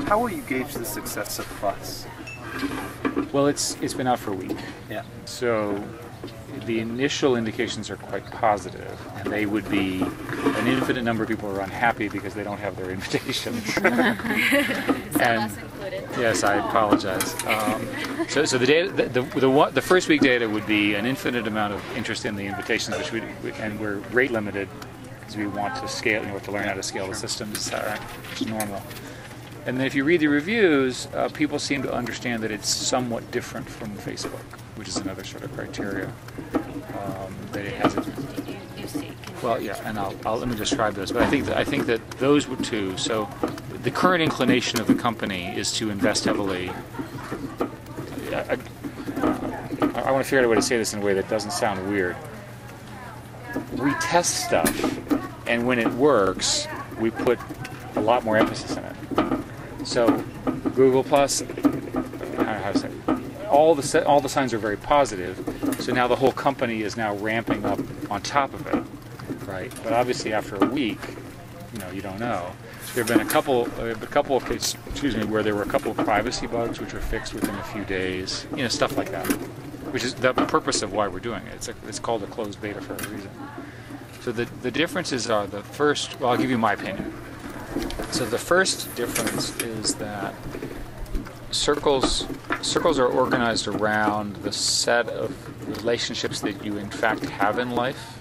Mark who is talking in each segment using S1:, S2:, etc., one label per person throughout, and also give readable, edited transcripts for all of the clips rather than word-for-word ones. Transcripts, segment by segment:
S1: How will you gauge the success of Plus?
S2: Well, it's been out for a week.
S1: Yeah.
S2: So the initial indications are quite positive, and they would be an infinite number of people are unhappy because they don't have their invitations.
S3: Us included.
S2: Yes, I apologize. So the data, the first week data would be an infinite amount of interest in the invitations, and we're rate limited because we want to scale, we have to learn how to scale the systems, which is normal. And then if you read the reviews, people seem to understand that it's somewhat different from Facebook, which is another sort of criteria that it has. Well, yeah, and let me describe those. But I think that those were two. So the current inclination of the company is to invest heavily. I want to figure out a way to say this in a way that doesn't sound weird. We test stuff, and when it works, we put a lot more emphasis in it. So Google Plus, I don't know how to say it. All the signs are very positive. So now the whole company is now ramping up on top of it, right? But obviously after a week, you don't know. There have been a couple of cases, where there were a couple of privacy bugs which were fixed within a few days, stuff like that. Which is the purpose of why we're doing it. It's called a closed beta for a reason. So the differences are the first. Well, I'll give you my opinion. So the first difference is that circles are organized around the set of relationships that you in fact have in life.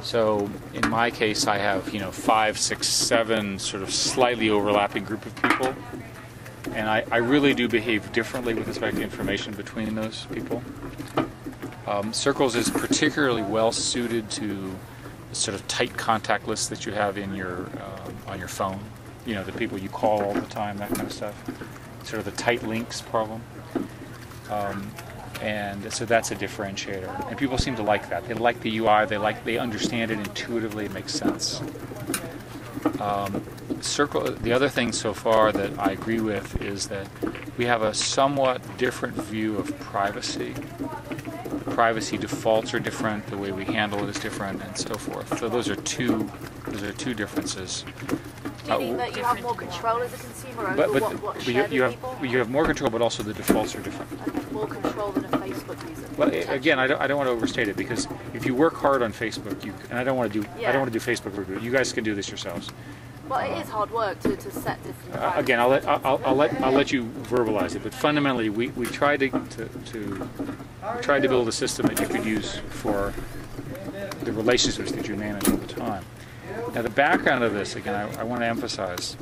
S2: So in my case, I have 5, 6, 7 sort of slightly overlapping group of people, and I really do behave differently with respect to information between those people. Circles is particularly well suited to the sort of tight contact list that you have in your on your phone. The people you call all the time, that kind of stuff. Sort of the tight links problem. And so that's a differentiator. And people seem to like that. They like the UI. They understand it intuitively. It makes sense. The other thing so far that I agree with is that we have a somewhat different view of privacy. The privacy defaults are different. The way we handle it is different, and so forth. So those are two differences.
S3: Do you think that you have more control as a consumer over what's shared with people?
S2: You have more control, but also the defaults are different.
S3: Okay, more control than a Facebook user.
S2: Well, again, I don't want to overstate it, because if you work hard on Facebook, and I don't want to do Facebook review. You guys can do this yourselves.
S3: Well, it is hard work to set different.
S2: Again, I'll let you verbalize it, but fundamentally, we tried to build a system that you could use for the relationships that you manage all the time. Now, the background of this, again, I want to emphasize,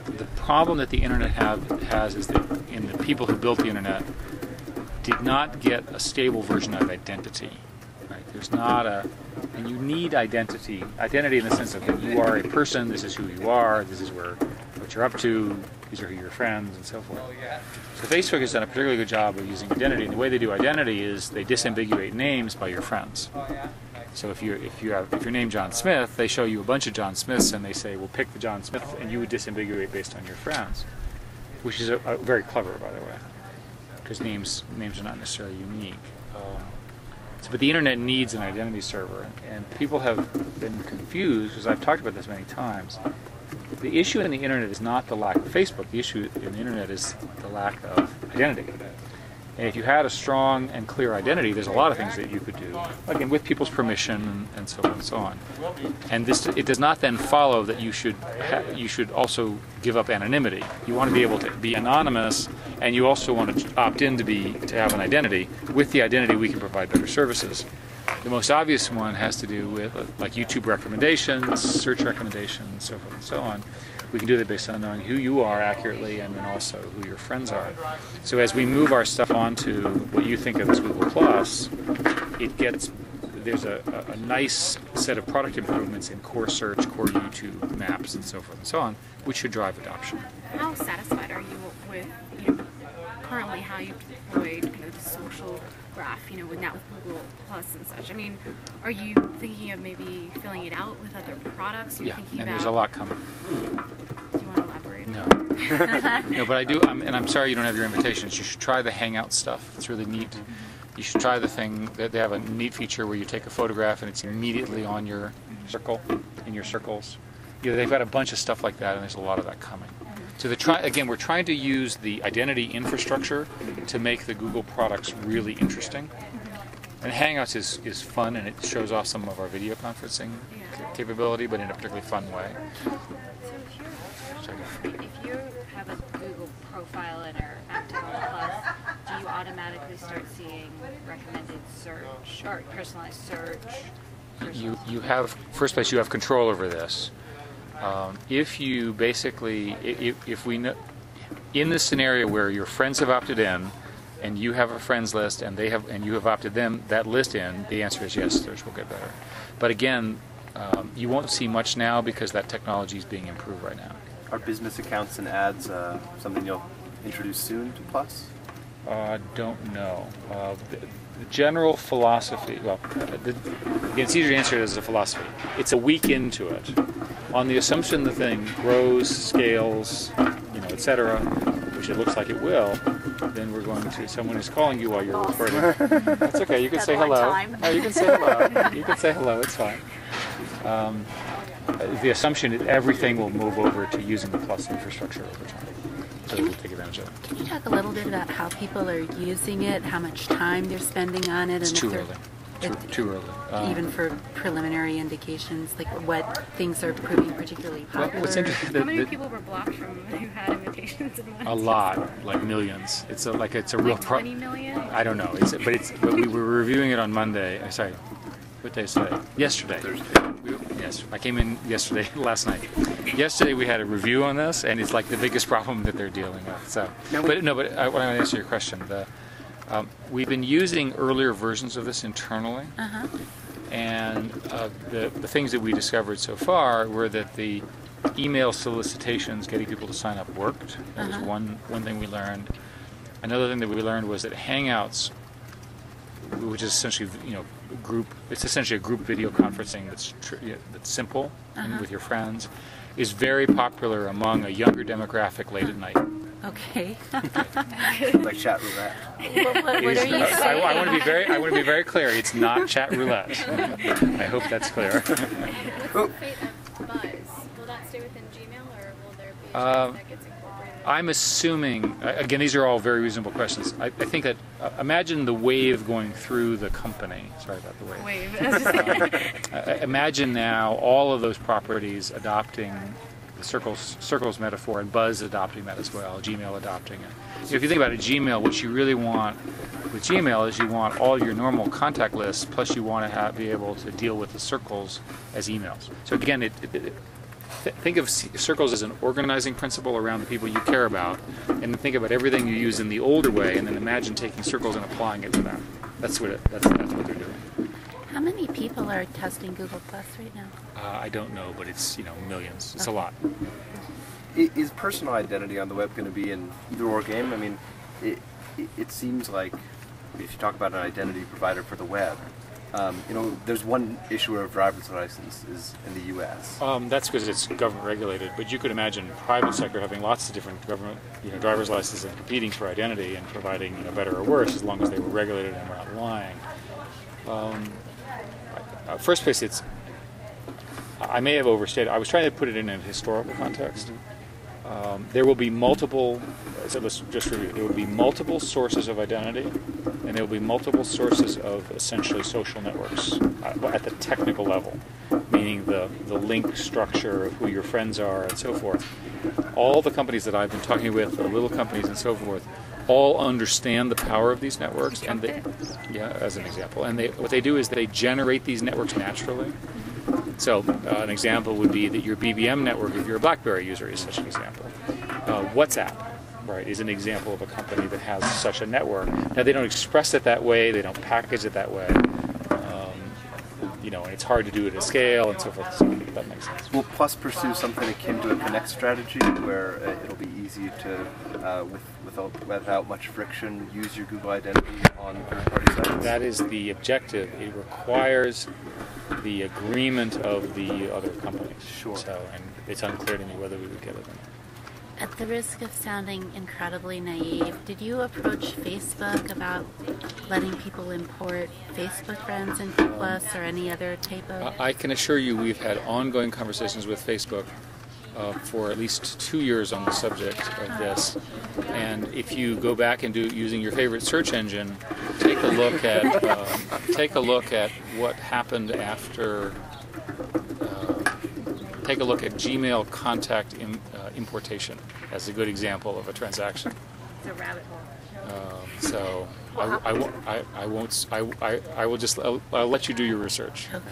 S2: the problem that the internet has is that the people who built the internet did not get a stable version of identity. Right? There's not and you need identity in the sense of that you are a person, this is who you are, this is what you're up to, these are your friends, and so forth. So Facebook has done a particularly good job of using identity, and the way they do identity is they disambiguate names by your friends. So if you're named John Smith, they show you a bunch of John Smiths, and they say, well, pick the John Smith, and you would disambiguate based on your friends, which is very clever, by the way, because names are not necessarily unique. But the internet needs an identity server, and people have been confused, because I've talked about this many times. The issue in the internet is not the lack of Facebook. The issue in the internet is the lack of identity. And if you had a strong and clear identity, there's a lot of things that you could do, again, with people's permission and so on and so on. And it does not then follow that you should also give up anonymity. You want to be able to be anonymous, and you also want to opt in to have an identity. With the identity, we can provide better services. The most obvious one has to do with like YouTube recommendations, search recommendations, so forth and so on. We can do that based on knowing who you are accurately, and then also who your friends are. So as we move our stuff onto what you think of as Google Plus, there's a nice set of product improvements in core search, core YouTube, maps, and so forth and so on, which should drive adoption.
S4: How satisfied are you with currently how you deployed kind of the social graph, with Google Plus and such? I mean, are you thinking of maybe filling it out with other products?
S2: There's a lot coming.
S4: Do you want to elaborate?
S2: No. No, but I do, and I'm sorry you don't have your invitations. You should try the Hangout stuff. It's really neat. You should try the thing that they have a neat feature where you take a photograph and it's immediately on your circle, in your circles. They've got a bunch of stuff like that, and there's a lot of that coming. So again, we're trying to use the identity infrastructure to make the Google products really interesting. And Hangouts is fun, and it shows off some of our video conferencing capability, but in a particularly fun way.
S5: So if you have a Google profile and are active on Plus, do you automatically start seeing recommended search or personalized search?
S2: You have, first place, you have control over this. If you basically, if we know, in this scenario where your friends have opted in, and you have a friends list, and you have opted that list in, the answer is yes, search will get better. But again, you won't see much now because that technology is being improved right now.
S1: Are business accounts and ads something you'll introduce soon to Plus?
S2: Don't know. The general philosophy, well, it's easier to answer it as a philosophy. It's a week into it. On the assumption the thing grows, scales, etc., which it looks like it will, then we're going to, someone is calling you while you're recording. That's okay, you can say hello. Oh, you can say hello. You can say hello, it's fine. The assumption is everything will move over to using the Plus infrastructure over time. So we'll take advantage of it.
S6: Can you talk a little bit about how people are using it, how much time they're spending on it?
S2: It's too early. Too early.
S6: Even for preliminary indications, like what things are proving particularly popular?
S2: What's interesting,
S4: How many people were blocked from who had invitations in one?
S2: A lot, like millions. It's a real
S4: 20 million?
S2: I don't know. But we were reviewing it on Monday. Sorry, what day is today? Yesterday. Yes, I came in yesterday, last night. Yesterday we had a review on this, and it's like the biggest problem that they're dealing with. So, but I want to answer your question. We've been using earlier versions of this internally, and the things that we discovered so far were that the email solicitations, getting people to sign up, worked. That was one thing we learned. Another thing that we learned was that Hangouts, which is essentially it's essentially a group video conferencing that's simple and with your friends, is very popular among a younger demographic late at night.
S6: Okay.
S1: Like chat roulette.
S6: What are you saying?
S2: I want to be very clear. It's not chat roulette. I hope that's clear.
S4: What's the fate of Buzz? Will that stay within Gmail, or will there be a chance that gets incorporated?
S2: I'm assuming, again, these are all very reasonable questions. I think that, imagine the wave going through the company. Sorry about the wave. Imagine now all of those properties adopting the circles metaphor, and Buzz adopting that as well, Gmail adopting it. If you think about it, Gmail, what you really want with Gmail is you want all your normal contact lists, plus you want to be able to deal with the circles as emails. So again, think of circles as an organizing principle around the people you care about, and then think about everything you use in the older way, and then imagine taking circles and applying it to them. That's what they're doing.
S6: How many people are testing Google Plus right now?
S2: I don't know, but it's millions. It's a lot.
S1: Is personal identity on the web going to be an either-or game? I mean, it seems like if you talk about an identity provider for the web, there's one issuer of driver's license is in the U.S.
S2: That's because it's government regulated, but you could imagine private sector having lots of different government, driver's licenses and competing for identity and providing, better or worse as long as they were regulated and were not lying. First place, I may have overstated. I was trying to put it in a historical context. There will be multiple. So let's just review. There will be multiple sources of identity, and there will be multiple sources of essentially social networks at the technical level, meaning the link structure of who your friends are and so forth. All the companies that I've been talking with, the little companies and so forth, all understand the power of these networks, and as an example, and what they do is they generate these networks naturally. So an example would be that your BBM network, if you're a BlackBerry user, is such an example. WhatsApp, right, is an example of a company that has such a network. Now they don't express it that way, they don't package it that way, and it's hard to do it at scale and so forth. So that makes sense.
S1: Will Plus pursue something akin to a Connect strategy, where it'll be easy to, without much friction, use your Google identity on third-party sites?
S2: That is the objective. It requires the agreement of the other companies.
S1: Sure.
S2: So, and it's unclear to me whether we would get it or not.
S6: At the risk of sounding incredibly naive, did you approach Facebook about letting people import Facebook friends into Plus or any other type of...
S2: I can assure you we've had ongoing conversations with Facebook for at least 2 years on the subject of this. And if you go back and do using your favorite search engine, take a look at what happened after. Take a look at Gmail contact importation as a good example of a transaction.
S5: It's a rabbit hole.
S2: So I will just I'll let you do your research.
S6: Okay.